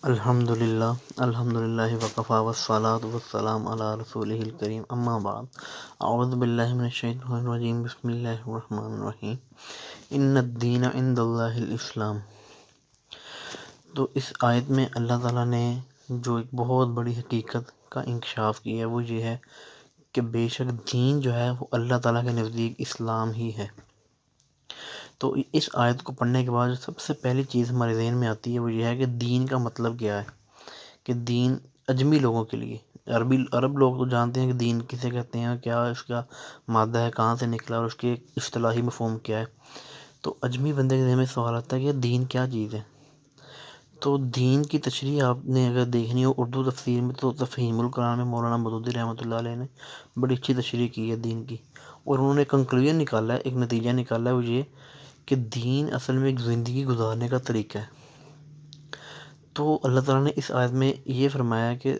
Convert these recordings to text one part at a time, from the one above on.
الحمد للہ وقفا والصلاة والسلام علی رسولہ الکریم اما بعد اعوذ باللہ من الشیطان الرجیم بسم اللہ الرحمن الرحیم ان الدین عند اللہ الاسلام۔ تو اس آیت میں اللہ تعالیٰ نے جو ایک بہت بڑی حقیقت کا انکشاف کیا ہے وہ یہ ہے کہ بے شک دین جو ہے وہ اللہ تعالیٰ کے نزدیک اسلام ہی ہے۔ تو اس آیت کو پڑھنے کے بعد سب سے پہلی چیز ہمارے ذہن میں آتی ہے وہ یہ ہے کہ دین کا مطلب کیا ہے، کہ دین اجمی لوگوں کے لیے، عرب لوگ تو جانتے ہیں کہ دین کسے کہتے ہیں، کیا اس کا مادہ ہے، کہاں سے نکلا اور اس کے اصطلاحی مفہوم کیا ہے۔ تو اجمی بندے کے ذہن میں سوال آتا ہے کہ دین کیا چیز ہے۔ تو دین کی تشریح آپ نے اگر دیکھنی ہو اردو تفسیر میں تو تفہیم القرآن میں مولانا مودودی رحمۃ اللہ علیہ نے بڑی اچھی تشریح کی ہے دین کی، اور انہوں نے کنکلوژن نکالا ہے، ایک نتیجہ نکالا ہے وہ یہ کہ دین اصل میں ایک زندگی گزارنے کا طریقہ ہے۔ تو اللہ تعالیٰ نے اس آیت میں یہ فرمایا کہ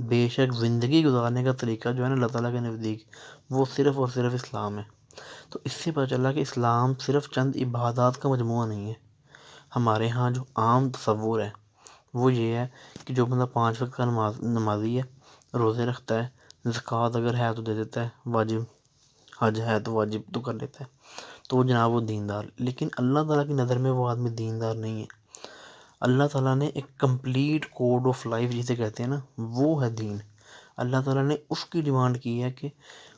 بے شک زندگی گزارنے کا طریقہ جو ہے نا اللہ تعالیٰ کے نزدیک وہ صرف اور صرف اسلام ہے۔ تو اس سے پتہ چلا کہ اسلام صرف چند عبادات کا مجموعہ نہیں ہے۔ ہمارے ہاں جو عام تصور ہے وہ یہ ہے کہ جو بندہ 5 وقت کا نمازی ہے، روزے رکھتا ہے، زکوٰۃ اگر ہے تو دے دیتا ہے، واجب حج ہے تو واجب تو کر لیتا ہے، تو جناب وہ دیندار۔ لیکن اللہ تعالیٰ کی نظر میں وہ آدمی دیندار نہیں ہے۔ اللہ تعالیٰ نے ایک کمپلیٹ کوڈ آف لائف جسے کہتے ہیں نا وہ ہے دین۔ اللہ تعالیٰ نے اس کی ڈیمانڈ کی ہے کہ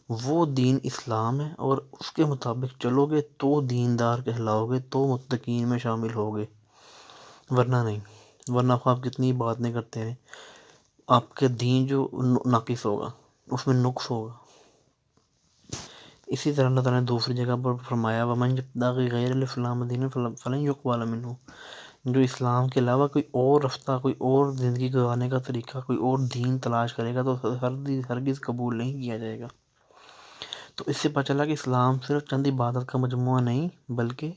وہ دین اسلام ہے، اور اس کے مطابق چلو گے تو دیندار کہلاؤ گے، تو متقین میں شامل ہوگے، ورنہ نہیں۔ ورنہ آپ کتنی باتیں کرتے ہیں، آپ کے دین جو ناقص ہوگا، اس میں نقص ہوگا۔ اسی طرح اللہ تعالیٰ نے دوسری جگہ پر فرمایا وَمَن يَبْتَغِ غَيْرَ الْإِسْلَامِ دِينًا فَلَن يُقْبَلَ مِنْهُ، جو اسلام کے علاوہ کوئی اور رفتہ، کوئی اور زندگی گزارنے کا طریقہ، کوئی اور دین تلاش کرے گا تو ہرگز قبول نہیں کیا جائے گا۔ تو اس سے پتہ چلا کہ اسلام صرف چند عبادت کا مجموعہ نہیں بلکہ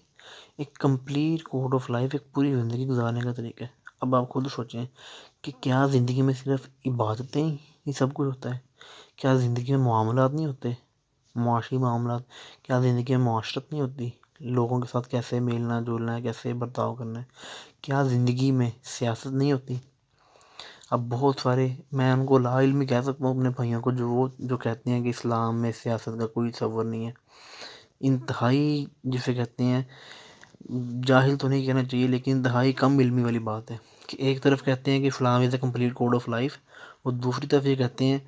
ایک کمپلیٹ کوڈ آف لائف، ایک پوری زندگی گزارنے کا طریقہ ہے۔ اب آپ خود سوچیں کہ کیا زندگی میں صرف عبادتیں ہی سب کچھ ہوتا ہے؟ کیا زندگی میں معاملات نہیں ہوتے، معاشی معاملات؟ کیا زندگی میں معاشرت نہیں ہوتی، لوگوں کے ساتھ کیسے ملنا جلنا ہے، کیسے برتاؤ کرنا ہے؟ کیا زندگی میں سیاست نہیں ہوتی؟ اب بہت سارے، میں ان کو لا علمی کہہ سکتا ہوں اپنے بھائیوں کو، جو کہتے ہیں کہ اسلام میں سیاست کا کوئی تصور نہیں ہے، انتہائی جسے کہتے ہیں جاہل تو نہیں کہنا چاہیے لیکن انتہائی کم علمی والی بات ہے کہ ایک طرف کہتے ہیں کہ Islam is a complete code of life, اور دوسری طرف یہ کہتے ہیں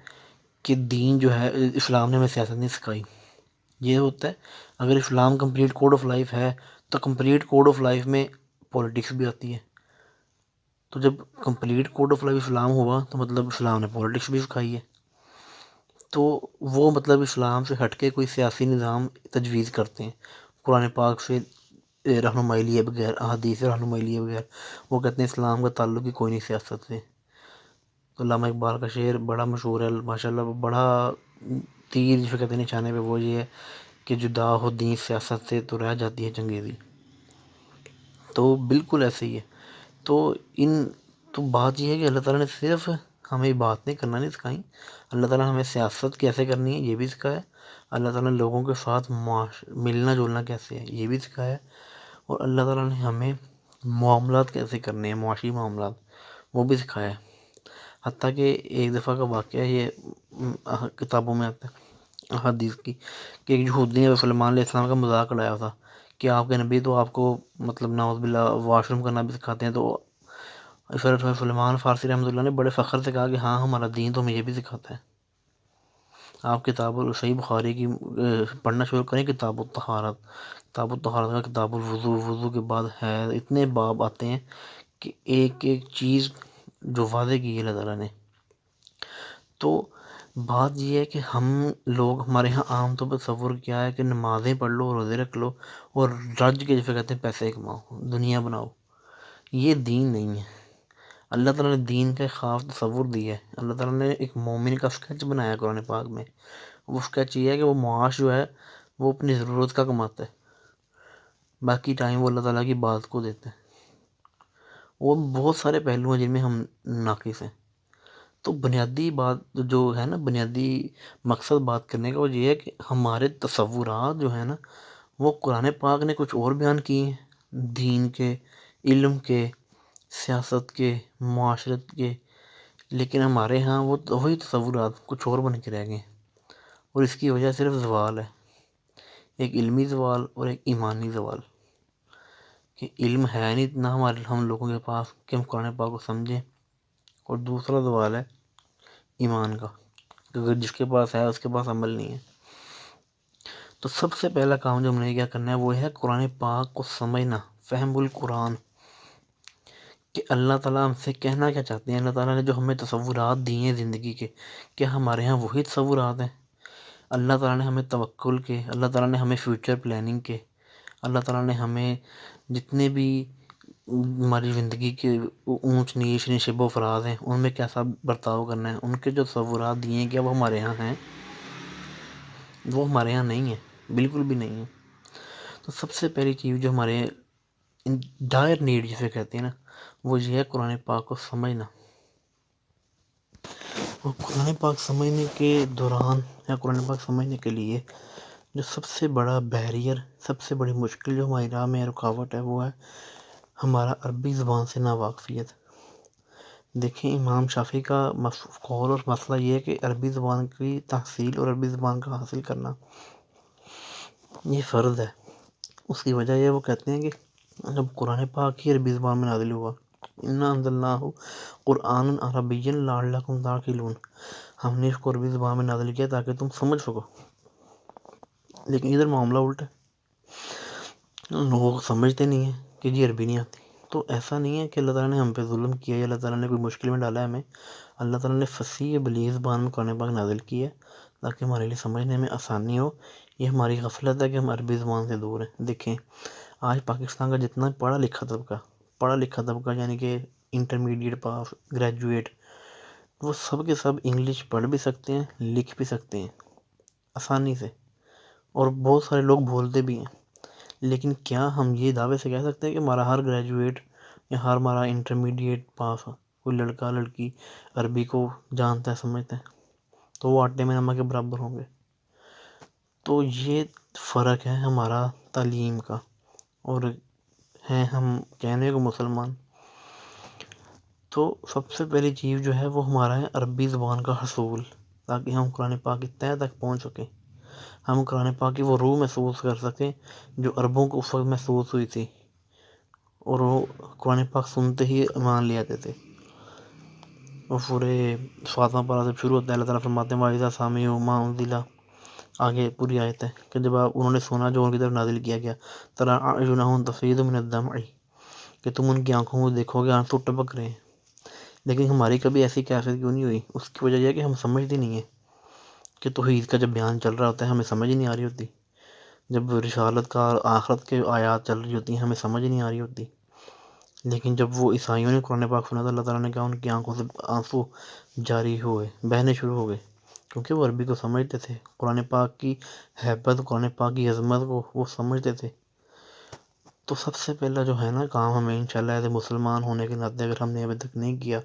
کہ دین جو ہے اسلام نے ہمیں سیاست نہیں سکھائی۔ یہ ہوتا ہے، اگر اسلام کمپلیٹ کوڈ آف لائف ہے تو کمپلیٹ کوڈ آف لائف میں پولیٹکس بھی آتی ہے۔ تو جب کمپلیٹ کوڈ آف لائف اسلام ہوا تو مطلب اسلام نے پولیٹکس بھی سکھائی ہے۔ تو وہ مطلب اسلام سے ہٹ کے کوئی سیاسی نظام تجویز کرتے ہیں، قرآن پاک سے رہنمائی لیے بغیر، احادیث سے رہنمائی لیے بغیر۔ وہ کہتے ہیں اسلام کا تعلق ہی کوئی نہیں سیاست سے۔ تو علامہ اقبال کا شعر بڑا مشہور ہے ماشاء اللہ، بڑا تیر جسے کہتے ہیں نشانے پہ، وہ یہ ہے کہ جدا ہو دین سیاست سے تو رہ جاتی ہے چنگیزی۔ تو بالکل ایسے ہی ہے۔ تو بات یہ ہے کہ اللہ تعالیٰ نے صرف ہمیں باتیں کرنا نہیں سکھائیں، اللہ تعالیٰ نے ہمیں سیاست کیسے کرنی ہے یہ بھی سکھایا، اللہ تعالیٰ نے لوگوں کے ساتھ ملنا جلنا کیسے ہے یہ بھی سکھایا، اور اللہ تعالیٰ نے ہمیں معاملات کیسے کرنے ہیں، معاشی معاملات، وہ بھی سکھایا ہے۔ حتیٰ کہ ایک دفعہ کا واقعہ یہ کتابوں میں آتا ہے حدیث کی، کہ ایک یہودی نے سلیمان علیہ السلام کا مذاق اڑایا تھا کہ آپ کے نبی تو آپ کو مطلب نعوذ باللہ واش روم کرنا بھی سکھاتے ہیں۔ تو سلیمان فارسی رحمۃ اللہ نے بڑے فخر سے کہا کہ ہاں ہمارا دین تو ہمیں یہ بھی سکھاتا ہے۔ آپ کتاب صحیح بخاری کی پڑھنا شروع کریں، کتاب الطہارت، کتاب الطہارت کا کتاب الوضو، وضو کے بعد ہے اتنے باب آتے ہیں کہ ایک ایک چیز جو واضح کی ہے اللہ تعالیٰ نے۔ تو بات یہ ہے کہ ہم لوگ، ہمارے یہاں عام طور پر تصور کیا ہے کہ نمازیں پڑھ لو، روزے رکھ لو اور رج کے جیسے کہتے ہیں پیسے کماؤ، دنیا بناؤ۔ یہ دین نہیں ہے۔ اللہ تعالیٰ نے دین کا ایک خاص تصور دیا ہے۔ اللہ تعالیٰ نے ایک مومن کا اسکیچ بنایا قرآن پاک میں۔ وہ اسکیچ یہ ہے کہ وہ معاش جو ہے وہ اپنی ضرورت کا کماتا ہے، باقی ٹائم وہ اللہ تعالیٰ کی بات کو دیتا ہے۔ وہ بہت سارے پہلو ہیں جن میں ہم ناقص ہیں۔ تو بنیادی بات جو ہے نا، بنیادی مقصد بات کرنے کا وہ یہ ہے کہ ہمارے تصورات جو ہیں نا وہ قرآن پاک نے کچھ اور بیان کیے ہیں، دین کے، علم کے، سیاست کے، معاشرت کے، لیکن ہمارے ہاں وہی تصورات کچھ اور بن کے رہ گئے ہیں، اور اس کی وجہ صرف زوال ہے، ایک علمی زوال اور ایک ایمانی زوال، کہ علم ہے نہیں اتنا ہم لوگوں کے پاس کہ ہم قرآن پاک کو سمجھیں، اور دوسرا زوال ہے ایمان کا، کہ اگر جس کے پاس ہے اس کے پاس عمل نہیں ہے۔ تو سب سے پہلا کام جو ہم نے کیا کرنا ہے وہ ہے قرآن پاک کو سمجھنا، فہم القرآن، کہ اللہ تعالیٰ ہم سے کہنا کیا چاہتے ہیں۔ اللہ تعالیٰ نے جو ہمیں تصورات دی ہیں زندگی کے، کیا ہمارے ہاں وہی تصورات ہیں؟ اللہ تعالیٰ نے ہمیں توکل کے، اللہ تعالیٰ نے ہمیں فیوچر پلاننگ کے، اللہ تعالیٰ نے ہمیں جتنے بھی ہماری زندگی کے اونچ نیچ نشیب و فراز ہیں ان میں کیسا برتاؤ کرنا ہے، ان کے جو تصورات دیے ہیں کیا وہ ہمارے ہاں ہیں؟ وہ ہمارے ہاں نہیں ہے، بالکل بھی نہیں ہے۔ تو سب سے پہلی چیز جو ہمارے ڈائر نیڈ جسے کہتے ہیں نا، وہ یہ ہے قرآن پاک کو سمجھنا۔ اور قرآن پاک سمجھنے کے دوران یا قرآن پاک سمجھنے کے لیے جو سب سے بڑا بیریئر، سب سے بڑی مشکل جو ہماری راہ میں رکاوٹ ہے وہ ہے ہمارا عربی زبان سے ناواقفیت۔ دیکھیں امام شافعی کا قول اور مسئلہ یہ ہے کہ عربی زبان کی تحصیل اور عربی زبان کا حاصل کرنا یہ فرض ہے۔ اس کی وجہ یہ وہ کہتے ہیں کہ جب قرآن پاک ہی عربی زبان میں نازل ہوا، اِنَّا أَنزَلْنَاهُ قُرْآنًا عَرَبِيًّا لَعَلَّكُمْ تَعْقِلُونَ، ہم نے اس کو عربی زبان میں نازل کیا تاکہ تم سمجھ سکو۔ لیکن ادھر معاملہ الٹا ہے، لوگ سمجھتے نہیں ہیں کہ جی عربی نہیں آتی۔ تو ایسا نہیں ہے کہ اللہ تعالیٰ نے ہم پہ ظلم کیا یا اللہ تعالیٰ نے کوئی مشکل میں ڈالا ہے ہمیں، اللہ تعالیٰ نے فصیح بلیغ زبان میں قرآن پاک نازل کی ہے تاکہ ہمارے لیے سمجھنے میں آسانی ہو۔ یہ ہماری غفلت ہے کہ ہم عربی زبان سے دور ہیں۔ دیکھیں آج پاکستان کا جتنا پڑھا لکھا طبقہ یعنی کہ انٹرمیڈیٹ پاس، گریجویٹ، وہ سب کے سب انگلش پڑھ بھی سکتے ہیں، لکھ بھی سکتے ہیں آسانی سے، اور بہت سارے لوگ بولتے بھی ہیں۔ لیکن کیا ہم یہ دعوے سے کہہ سکتے ہیں کہ ہمارا ہر گریجویٹ یا ہر ہمارا انٹرمیڈیٹ پاس کوئی لڑکا لڑکی عربی کو جانتا ہے، سمجھتا ہے، تو وہ آٹے میں نمک کے برابر ہوں گے؟ تو یہ فرق ہے ہمارا تعلیم کا، اور ہیں ہم کہنے کو مسلمان۔ تو سب سے پہلی چیز جو ہے وہ ہمارا ہے عربی زبان کا حصول، تاکہ ہم قرآن پاک کی تہہ تک پہنچ سکیں، ہم قرآن پاک کی وہ روح محسوس کر سکیں جو عربوں کو اس وقت محسوس ہوئی تھی، اور وہ قرآن پاک سنتے ہی ایمان لے آتے تھے۔ اور پورے فاطمہ پارہ سے شروع ہوتا ہے، اللہ تعالیٰ فرماتے ہیں وَإِذَا سَمِعُوا مَا أُنزِلَ، آگے پوری آیت ہے کہ جب انہوں نے سنا جو ان کی طرف نازل کیا گیا، تَرَىٰ أَعْيُنَهُمْ تَفِيضُ مِنَ الدَّمْعِ، کہ تم ان کی آنکھوں کو دیکھو گے آنسو ٹپک رہے ہیں۔ لیکن ہماری کبھی ایسی کیفیت کیوں نہیں ہوئی؟ اس کی وجہ یہ ہے کہ ہم سمجھتے نہیں ہیں کہ توحید کا جب بیان چل رہا ہوتا ہے ہمیں سمجھ ہی نہیں آ رہی ہوتی، جب رسالت کا آخرت کے آیات چل رہی ہوتی ہیں ہمیں سمجھ نہیں آ رہی ہوتی۔ لیکن جب وہ عیسائیوں نے قرآن پاک سنا تو اللہ تعالیٰ نے کہا ان کی آنکھوں سے آنسو جاری ہوئے، بہنے شروع ہو گئے، کیونکہ وہ عربی کو سمجھتے تھے، قرآن پاک کی ہیبت، قرآن پاک کی عظمت کو وہ سمجھتے تھے۔ تو سب سے پہلا جو ہے نا کام ہمیں انشاءاللہ ایسے مسلمان ہونے کے ناطے اگر ہم نے ابھی تک نہیں کیا،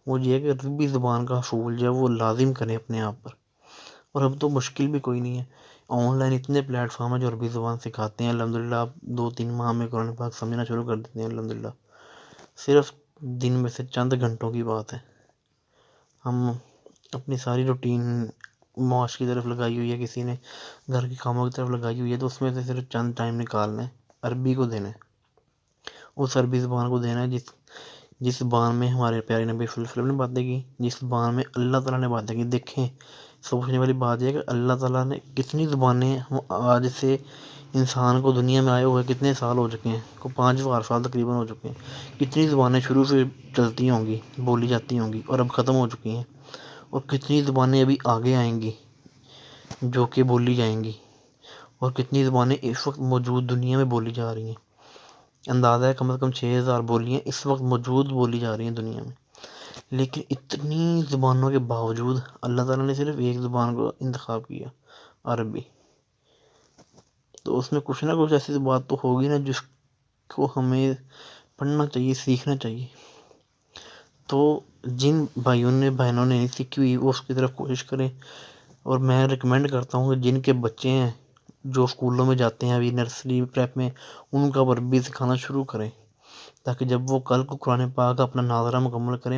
وہ یہ ہے کہ عربی زبان کا حصول جو ہے وہ لازم کریں اپنے آپ پر۔ اور اب تو مشکل بھی کوئی نہیں ہے، آن لائن اتنے پلیٹ فارم ہیں جو عربی زبان سکھاتے ہیں، الحمدللہ آپ 2-3 ماہ میں قرآن پاک سمجھنا شروع کر دیتے ہیں الحمدللہ، صرف دن میں سے چند گھنٹوں کی بات ہے۔ ہم اپنی ساری روٹین معاش کی طرف لگائی ہوئی ہے، کسی نے گھر کے کاموں کی طرف لگائی ہوئی ہے، تو اس میں سے صرف چند ٹائم نکالنا ہے، عربی کو دینا ہے، اس عربی زبان کو دینا ہے جس زبان میں ہمارے پیارے نبی صلی اللہ علیہ وسلم نے باتیں کی، جس زبان میں اللہ تعالیٰ نے باتیں کی۔ دیکھیں سوچنے والی بات یہ ہے کہ اللہ تعالیٰ نے کتنی زبانیں آج سے انسان کو دنیا میں آئے ہوئے کتنے سال ہو چکے ہیں، کو 5,000 سال تقریباً ہو چکے ہیں، کتنی زبانیں شروع سے چلتی ہوں گی، بولی جاتی ہوں گی اور اب ختم ہو چکی ہیں، اور کتنی زبانیں ابھی آگے آئیں گی جو کہ بولی جائیں گی، اور کتنی زبانیں اس وقت موجود دنیا میں بولی جا رہی ہیں۔ اندازہ ہے کم از کم 6,000 بولیاں اس وقت موجود بولی جا رہی ہیں دنیا میں۔ لیکن اتنی زبانوں کے باوجود اللہ تعالیٰ نے صرف ایک زبان کو انتخاب کیا، عربی۔ تو اس میں کچھ نہ کچھ ایسی بات تو ہوگی نا جس کو ہمیں پڑھنا چاہیے، سیکھنا چاہیے۔ تو جن بھائیوں نے بہنوں نے نہیں سیکھی ہوئی وہ اس کی طرف کوشش کریں، اور میں ریکمینڈ کرتا ہوں کہ جن کے بچے ہیں جو اسکولوں میں جاتے ہیں ابھی نرسری پریپ میں، ان کا عربی سکھانا شروع کریں، تاکہ جب وہ کل کو قرآن پاک اپنا ناظرہ مکمل کریں